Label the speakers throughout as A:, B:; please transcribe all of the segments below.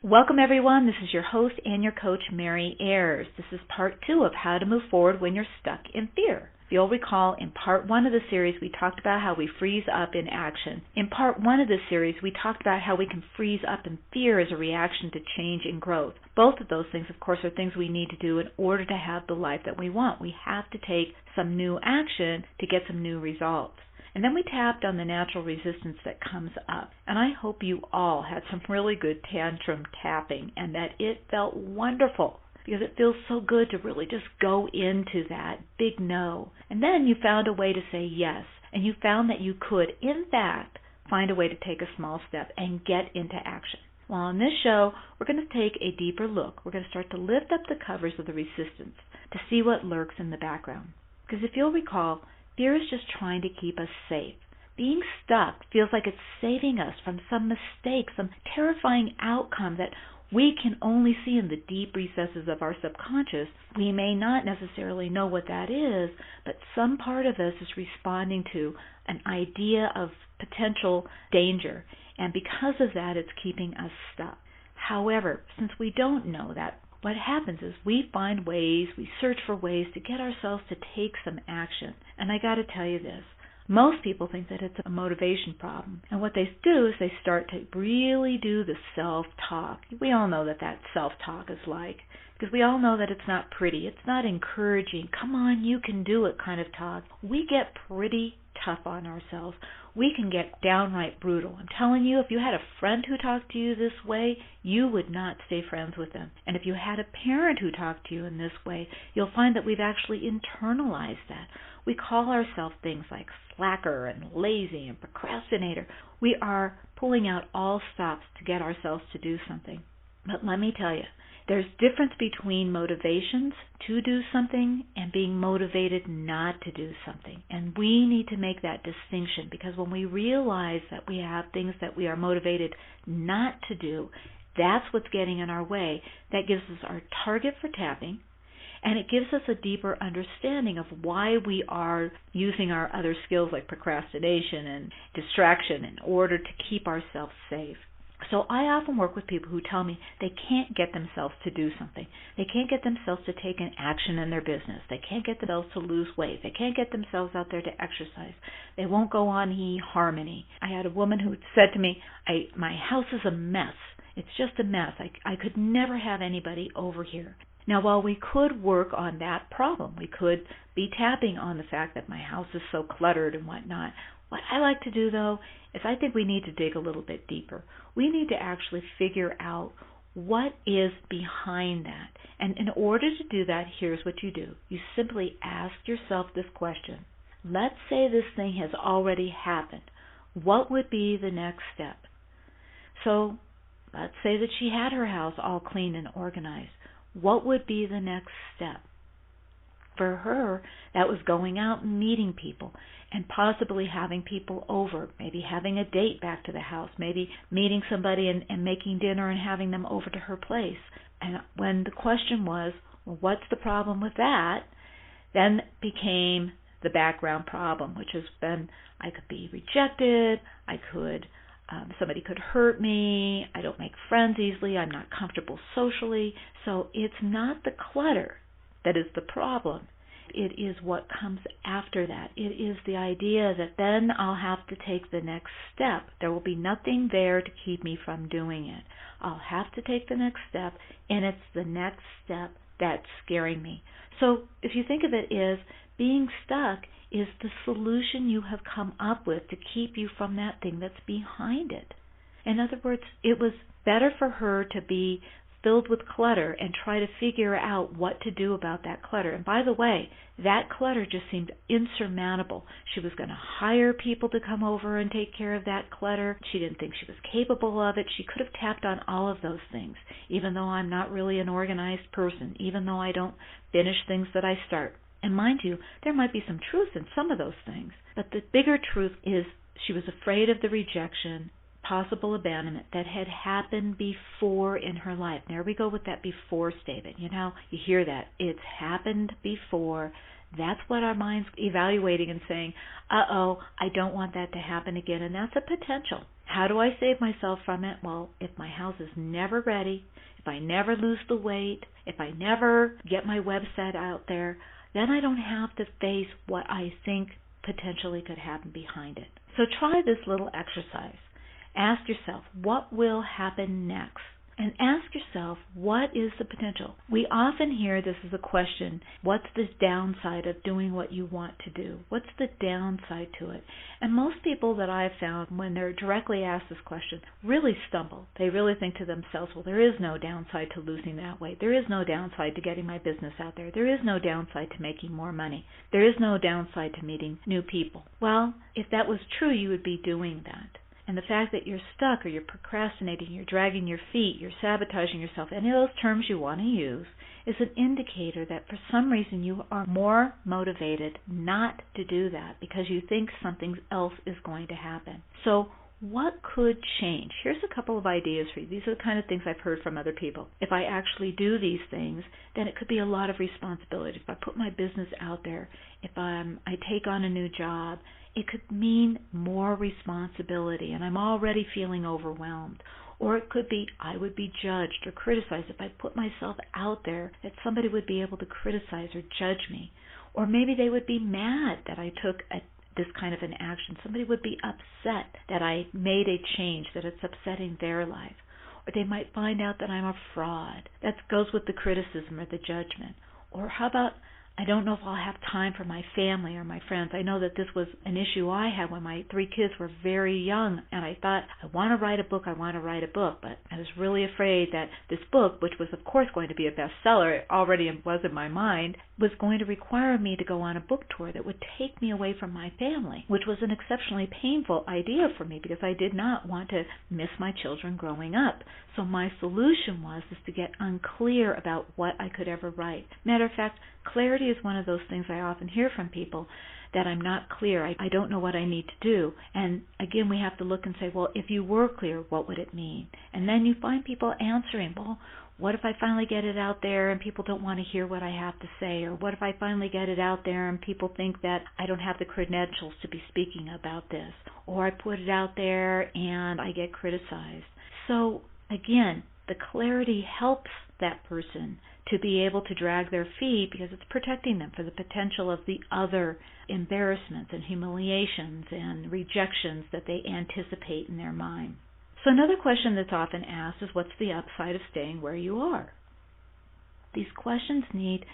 A: Welcome, everyone. This is your host and your coach, Mary Ayers. This is part 2 of how to move forward when you're stuck in fear. If you'll recall, in part 1 of the series, we talked about how we freeze up in action. In part 1 of the series, we talked about how we can freeze up in fear as a reaction to change and growth. Both of those things, of course, are things we need to do in order to have the life that we want. We have to take some new action to get some new results. And then we tapped on the natural resistance that comes up. And I hope you all had some really good tantrum tapping and that it felt wonderful, because it feels so good to really just go into that big no. And then you found a way to say yes, and you found that you could, in fact, find a way to take a small step and get into action. Well, on this show, we're going to take a deeper look. We're going to start to lift up the covers of the resistance to see what lurks in the background. Because if you'll recall, fear is just trying to keep us safe. Being stuck feels like it's saving us from some mistake, some terrifying outcome that we can only see in the deep recesses of our subconscious. We may not necessarily know what that is, but some part of us is responding to an idea of potential danger, and because of that, it's keeping us stuck. However, since we don't know that, what happens is we find ways, we search for ways to get ourselves to take some action. And I got to tell you this, most people think that it's a motivation problem. And what they do is they start to really do the self-talk. We all know that self-talk is like, because we all know that it's not pretty, it's not encouraging, come on, you can do it kind of talk. We get pretty tough on ourselves. We can get downright brutal. I'm telling you, if you had a friend who talked to you this way, you would not stay friends with them. And if you had a parent who talked to you in this way, you'll find that we've actually internalized that. We call ourselves things like slacker and lazy and procrastinator. We are pulling out all stops to get ourselves to do something. But let me tell you, there's difference between motivations to do something and being motivated not to do something. And we need to make that distinction, because when we realize that we have things that we are motivated not to do, that's what's getting in our way. That gives us our target for tapping, and it gives us a deeper understanding of why we are using our other skills like procrastination and distraction in order to keep ourselves safe. So I often work with people who tell me they can't get themselves to do something. They can't get themselves to take an action in their business. They can't get themselves to lose weight. They can't get themselves out there to exercise. They won't go on eHarmony. I had a woman who said to me, my house is a mess. It's just a mess. I could never have anybody over here. Now, while we could work on that problem, we could be tapping on the fact that my house is so cluttered and whatnot. What I like to do, though, is I think we need to dig a little bit deeper. We need to actually figure out what is behind that. And in order to do that, here's what you do. You simply ask yourself this question. Let's say this thing has already happened. What would be the next step? So let's say that she had her house all clean and organized. What would be the next step? For her, that was going out and meeting people and possibly having people over, maybe having a date back to the house, maybe meeting somebody and making dinner and having them over to her place. And when the question was, well, what's the problem with that? Then became the background problem, which has been, I could be rejected, somebody could hurt me, I don't make friends easily, I'm not comfortable socially. So it's not the clutter that is the problem. It is what comes after that. It is the idea that then I'll have to take the next step. There will be nothing there to keep me from doing it. I'll have to take the next step, and it's the next step that's scaring me. So if you think of it as being stuck is the solution you have come up with to keep you from that thing that's behind it. In other words, it was better for her to be filled with clutter and try to figure out what to do about that clutter. And by the way, that clutter just seemed insurmountable. She was going to hire people to come over and take care of that clutter. She didn't think she was capable of it. She could have tapped on all of those things, even though I'm not really an organized person, even though I don't finish things that I start. And mind you, there might be some truth in some of those things, but the bigger truth is she was afraid of the rejection, possible abandonment that had happened before in her life. There we go with that before statement. You know, you hear that. It's happened before. That's what our mind's evaluating and saying, I don't want that to happen again. And that's a potential. How do I save myself from it? Well, if my house is never ready, if I never lose the weight, if I never get my website out there, then I don't have to face what I think potentially could happen behind it. So try this little exercise. Ask yourself, what will happen next? And ask yourself, what is the potential? We often hear this as a question, what's the downside of doing what you want to do? What's the downside to it? And most people that I've found, when they're directly asked this question, really stumble. They really think to themselves, well, there is no downside to losing that weight. There is no downside to getting my business out there. There is no downside to making more money. There is no downside to meeting new people. Well, if that was true, you would be doing that. And the fact that you're stuck or you're procrastinating, you're dragging your feet, you're sabotaging yourself, any of those terms you want to use, is an indicator that for some reason you are more motivated not to do that because you think something else is going to happen. So what could change? Here's a couple of ideas for you. These are the kind of things I've heard from other people. If I actually do these things, then it could be a lot of responsibility. If I put my business out there, if I take on a new job, it could mean more responsibility, and I'm already feeling overwhelmed. Or it could be I would be judged or criticized if I put myself out there, that somebody would be able to criticize or judge me. Or maybe they would be mad that I took this kind of an action. Somebody would be upset that I made a change, that it's upsetting their life. Or they might find out that I'm a fraud. That goes with the criticism or the judgment. Or how about I don't know if I'll have time for my family or my friends. I know that this was an issue I had when my 3 kids were very young, and I thought, I want to write a book, but I was really afraid that this book, which was of course going to be a bestseller, it already was in my mind, was going to require me to go on a book tour that would take me away from my family, which was an exceptionally painful idea for me because I did not want to miss my children growing up. So my solution was to get unclear about what I could ever write. Matter of fact, clarity is one of those things I often hear from people, that I'm not clear. I don't know what I need to do. And again, we have to look and say, well, if you were clear, what would it mean? And then you find people answering, well, what if I finally get it out there and people don't want to hear what I have to say? Or what if I finally get it out there and people think that I don't have the credentials to be speaking about this? Or I put it out there and I get criticized. So again, the clarity helps that person to be able to drag their feet because it's protecting them for the potential of the other embarrassments and humiliations and rejections that they anticipate in their mind. So another question that's often asked is, what's the upside of staying where you are? These questions need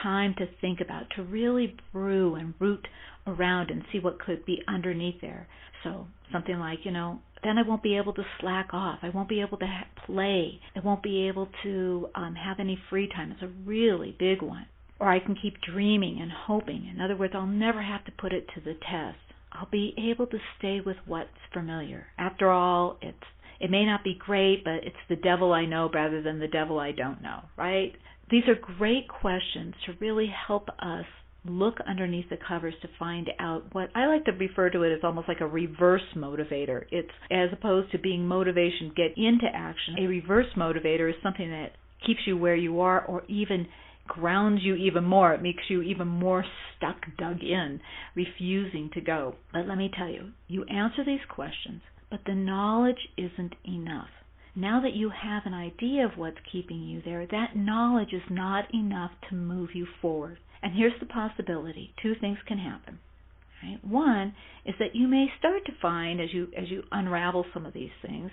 A: time to think about, to really brew and root around and see what could be underneath there. So something like, then I won't be able to slack off. I won't be able to play. I won't be able to have any free time. It's a really big one. Or I can keep dreaming and hoping. In other words, I'll never have to put it to the test. I'll be able to stay with what's familiar. After all, it may not be great, but it's the devil I know rather than the devil I don't know, right? These are great questions to really help us look underneath the covers to find out what I like to refer to it as almost like a reverse motivator. It's as opposed to being motivation, get into action. A reverse motivator is something that keeps you where you are or even grounds you even more. It makes you even more stuck, dug in, refusing to go. But let me tell you, you answer these questions, but the knowledge isn't enough. Now that you have an idea of what's keeping you there, that knowledge is not enough to move you forward. And here's the possibility. 2 things can happen. Right? One is that you may start to find, as you unravel some of these things,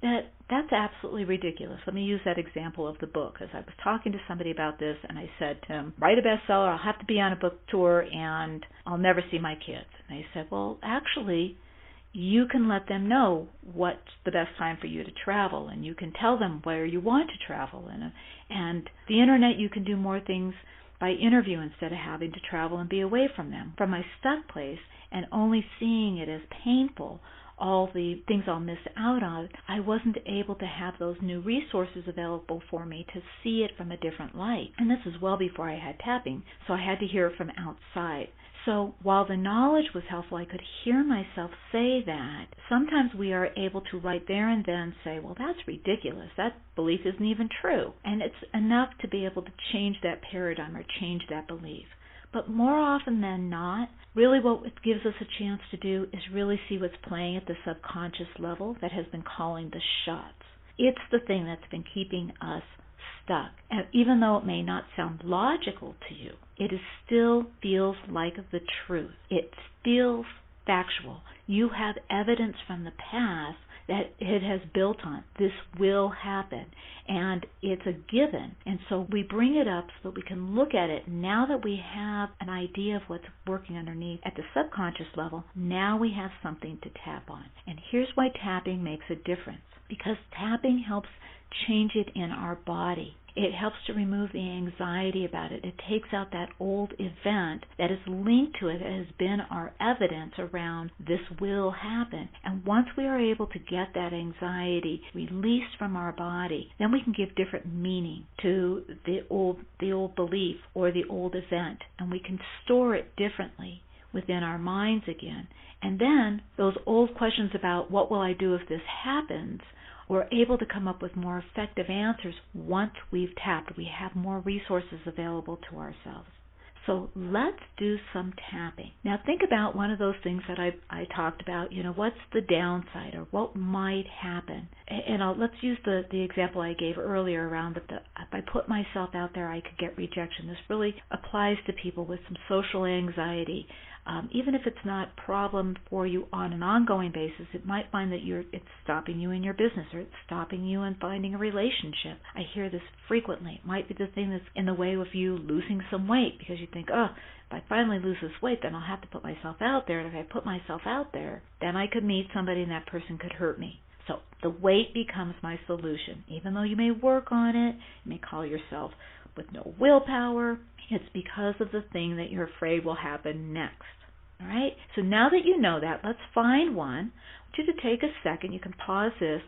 A: that that's absolutely ridiculous. Let me use that example of the book. As I was talking to somebody about this, and I said to him, write a bestseller, I'll have to be on a book tour, and I'll never see my kids. And they said, well, actually, you can let them know what's the best time for you to travel, and you can tell them where you want to travel. And the internet, you can do more things by interview instead of having to travel and be away from them. From my stuck place and only seeing it as painful, all the things I'll miss out on, I wasn't able to have those new resources available for me to see it from a different light. And this is well before I had tapping, so I had to hear it from outside. So while the knowledge was helpful, I could hear myself say that. Sometimes we are able to right there and then say, well, that's ridiculous. That belief isn't even true. And it's enough to be able to change that paradigm or change that belief. But more often than not, really what it gives us a chance to do is really see what's playing at the subconscious level that has been calling the shots. It's the thing that's been keeping us stuck. And even though it may not sound logical to you, it still feels like the truth. It feels factual. You have evidence from the past that it has built on. This will happen, and it's a given. And so we bring it up so that we can look at it. Now that we have an idea of what's working underneath at the subconscious level, now we have something to tap on. And here's why tapping makes a difference. Because tapping helps change it in our body. It helps to remove the anxiety about it. It takes out that old event that is linked to it, that has been our evidence around this will happen. And once we are able to get that anxiety released from our body, then we can give different meaning to the old belief or the old event, and we can store it differently within our minds again. And then those old questions about what will I do if this happens, we're able to come up with more effective answers once we've tapped. We have more resources available to ourselves. So let's do some tapping. Now think about one of those things that I talked about. What's the downside or what might happen? And let's use the example I gave earlier around that if I put myself out there, I could get rejection. This really applies to people with some social anxiety. Even if it's not a problem for you on an ongoing basis, it might find that it's stopping you in your business, or it's stopping you in finding a relationship. I hear this frequently. It might be the thing that's in the way of you losing some weight, because you think, if I finally lose this weight, then I'll have to put myself out there. And if I put myself out there, then I could meet somebody and that person could hurt me. So the weight becomes my solution. Even though you may work on it, you may call yourself with no willpower, it's because of the thing that you're afraid will happen next. All right? So now that you know that, let's find one. I want you to take a second. You can pause this.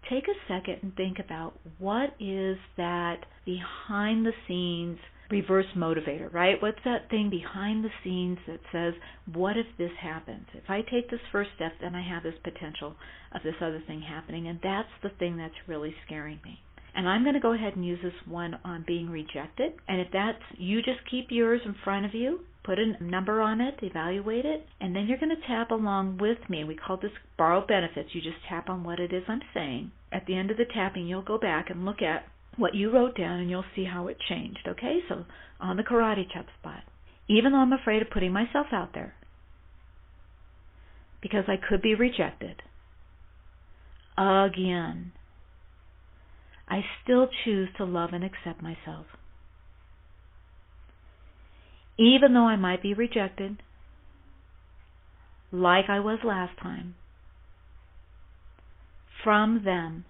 A: Take a second and think about what is that behind the scenes reverse motivator, right? What's that thing behind the scenes that says, what if this happens? If I take this first step, then I have this potential of this other thing happening, and that's the thing that's really scaring me. And I'm going to go ahead and use this one on being rejected. And if that's, you just keep yours in front of you, put a number on it, evaluate it, and then you're going to tap along with me. We call this borrow benefits. You just tap on what it is I'm saying. At the end of the tapping, you'll go back and look at what you wrote down, and you'll see how it changed. Okay, so on the karate chop spot, even though I'm afraid of putting myself out there because I could be rejected again, I still choose to love and accept myself. Even though I might be rejected, like I was last time, from them,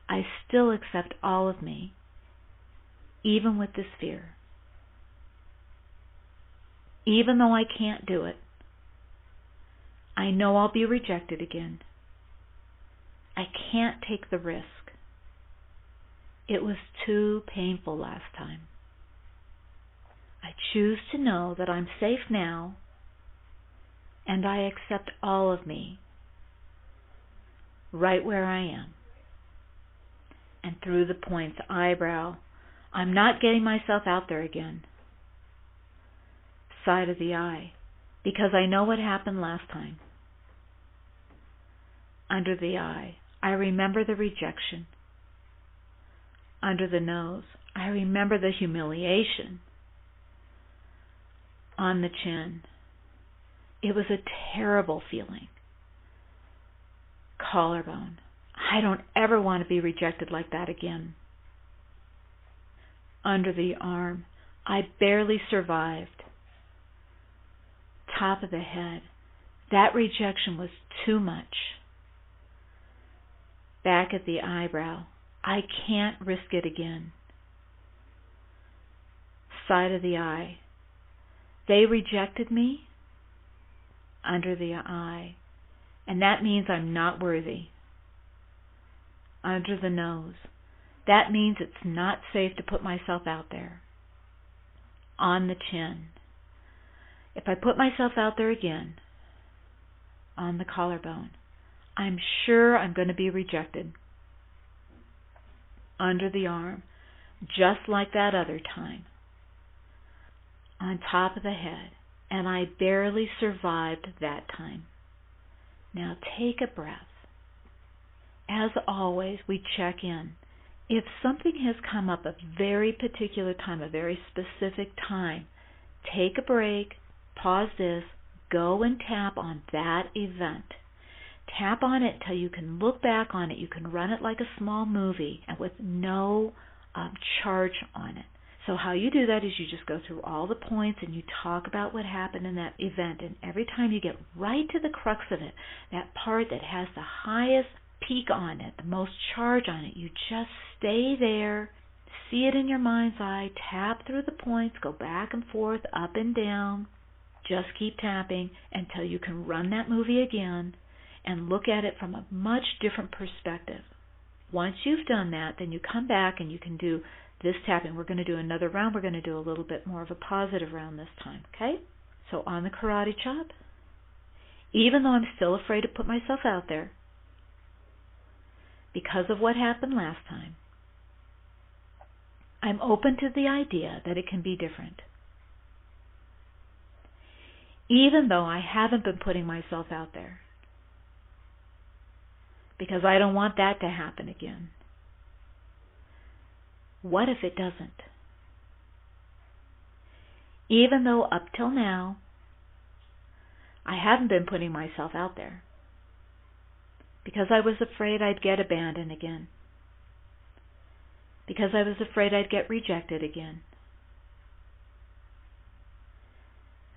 A: I still accept all of me, even with this fear. Even though I can't do it, I know I'll be rejected again. I can't take the risk. It was too painful last time. I choose to know that I'm safe now, and I accept all of me, right where I am. And through the points, eyebrow, I'm not getting myself out there again. Side of the eye, because I know what happened last time. Under the eye, I remember the rejection. Under the nose, I remember the humiliation. On the chin, it was a terrible feeling. Collarbone, I don't ever want to be rejected like that again. Under the arm, I barely survived. Top of the head, that rejection was too much. Back at the eyebrow, I can't risk it again. Side of the eye, they rejected me. Under the eye, and that means I'm not worthy. Under the nose, that means it's not safe to put myself out there. On the chin, if I put myself out there again. On the collarbone, I'm sure I'm going to be rejected. Under the arm, just like that other time. on top of the head, and I barely survived that time. Now take a breath. As always, we check in. If something has come up a very particular time, a very specific time, take a break, pause this, go and tap on that event. Tap on it until you can look back on it. You can run it like a small movie and with no charge on it. So how you do that is you just go through all the points and you talk about what happened in that event. And every time you get right to the crux of it, that part that has the highest peak on it, the most charge on it, you just stay there, see it in your mind's eye, tap through the points, go back and forth, up and down. Just keep tapping until you can run that movie again and look at it from a much different perspective. Once you've done that, then you come back and you can do this tapping. We're going to do another round. We're going to do a little bit more of a positive round this time, okay? So on the karate chop, even though I'm still afraid to put myself out there because of what happened last time, I'm open to the idea that it can be different. Even though I haven't been putting myself out there, because I don't want that to happen again. What if it doesn't? Even though up till now, I haven't been putting myself out there, because I was afraid I'd get abandoned again, because I was afraid I'd get rejected again.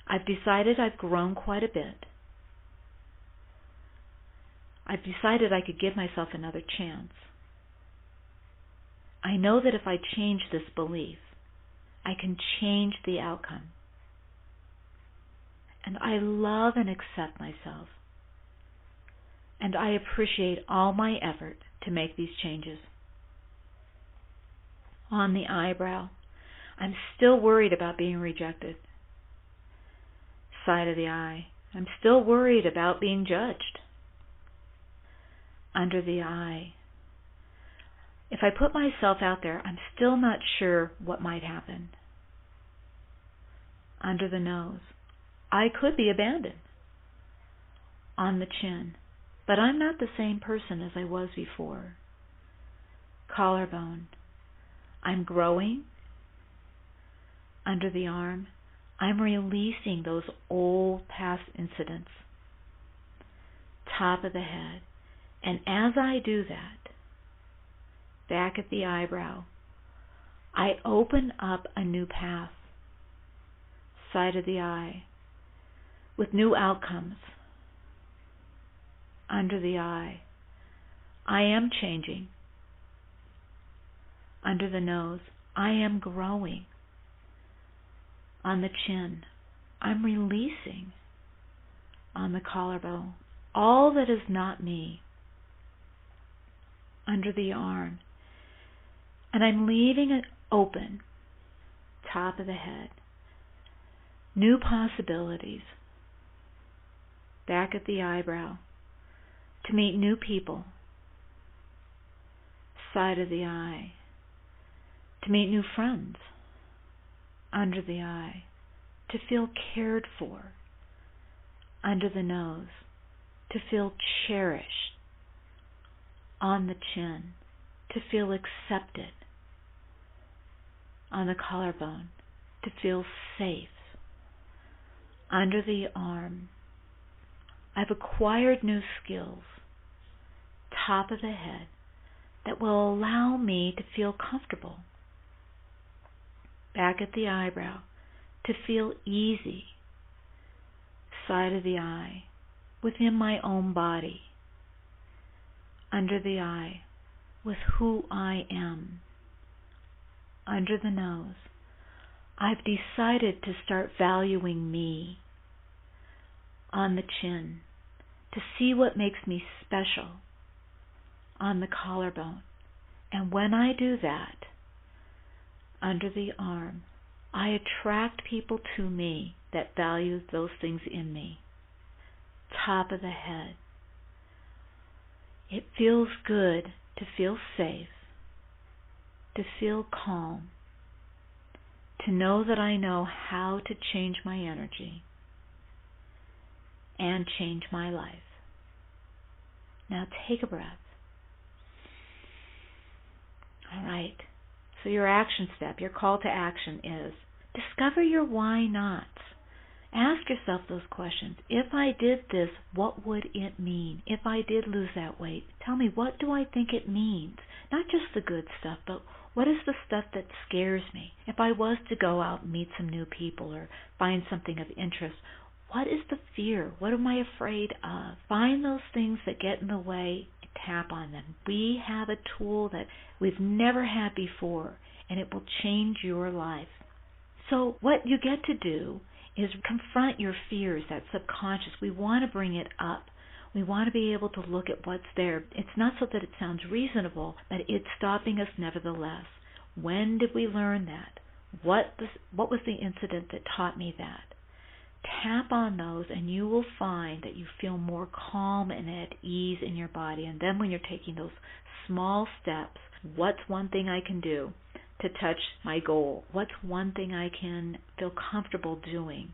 A: I've decided I've grown quite a bit. I've decided I could give myself another chance. I know that if I change this belief, I can change the outcome. And I love and accept myself. And I appreciate all my effort to make these changes. On the eyebrow, I'm still worried about being rejected. Side of the eye, I'm still worried about being judged. Under the eye, if I put myself out there, I'm still not sure what might happen. Under the nose, I could be abandoned. On the chin, but I'm not the same person as I was before. Collarbone, I'm growing. Under the arm, I'm releasing those old past incidents. Top of the head, and as I do that, back at the eyebrow, I open up a new path. Side of the eye, with new outcomes. Under the eye, I am changing. Under the nose, I am growing. On the chin, I'm releasing. On the collarbone, all that is not me. Under the arm, and I'm leaving it open. Top of the head, new possibilities. Back at the eyebrow, to meet new people. Side of the eye, to meet new friends. Under the eye, to feel cared for. Under the nose, to feel cherished. On the chin, to feel accepted. On the collarbone, to feel safe. Under the arm, I've acquired new skills. Top of the head, that will allow me to feel comfortable. Back at the eyebrow, to feel easy. Side of the eye, within my own body. Under the eye, with who I am. Under the nose, I've decided to start valuing me. On the chin, to see what makes me special. On the collarbone, and when I do that, under the arm, I attract people to me that value those things in me. Top of the head, it feels good to feel safe, to feel calm, to know that I know how to change my energy and change my life. Now take a breath. All right. So your action step, your call to action is discover your why nots. Ask yourself those questions. If I did this, what would it mean? If I did lose that weight, tell me, what do I think it means? Not just the good stuff, but what is the stuff that scares me? If I was to go out and meet some new people or find something of interest, what is the fear? What am I afraid of? Find those things that get in the way and tap on them. We have a tool that we've never had before, and it will change your life. So what you get to do is confront your fears, that subconscious. We want to bring it up. We want to be able to look at what's there. It's not so that it sounds reasonable, but it's stopping us nevertheless. When did we learn that? What was the incident that taught me that? Tap on those and you will find that you feel more calm and at ease in your body. And then when you're taking those small steps, what's one thing I can do to touch my goal? What's one thing I can feel comfortable doing?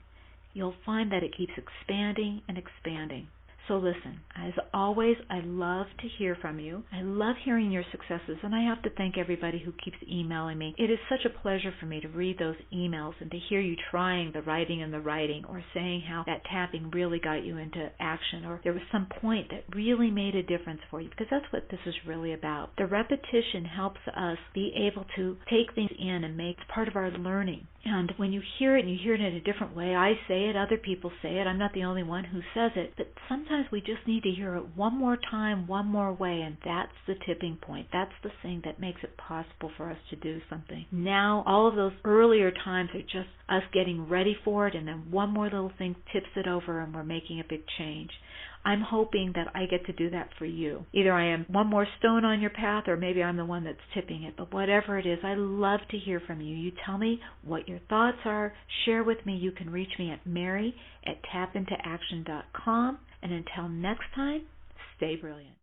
A: You'll find that it keeps expanding and expanding. So listen, as always, I love to hear from you. I love hearing your successes, and I have to thank everybody who keeps emailing me. It is such a pleasure for me to read those emails and to hear you trying the writing and the writing, or saying how that tapping really got you into action, or there was some point that really made a difference for you, because that's what this is really about. The repetition helps us be able to take things in and make it part of our learning. And when you hear it, and you hear it in a different way, I say it, other people say it, I'm not the only one who says it, but sometimes we just need to hear it one more time, one more way, and that's the tipping point. That's the thing that makes it possible for us to do something. Now, all of those earlier times are just us getting ready for it, and then one more little thing tips it over, and we're making a big change. I'm hoping that I get to do that for you. Either I am one more stone on your path, or maybe I'm the one that's tipping it. But whatever it is, I love to hear from you. You tell me what your thoughts are. Share with me. You can reach me at Mary@tapintooaction.com. And until next time, stay brilliant.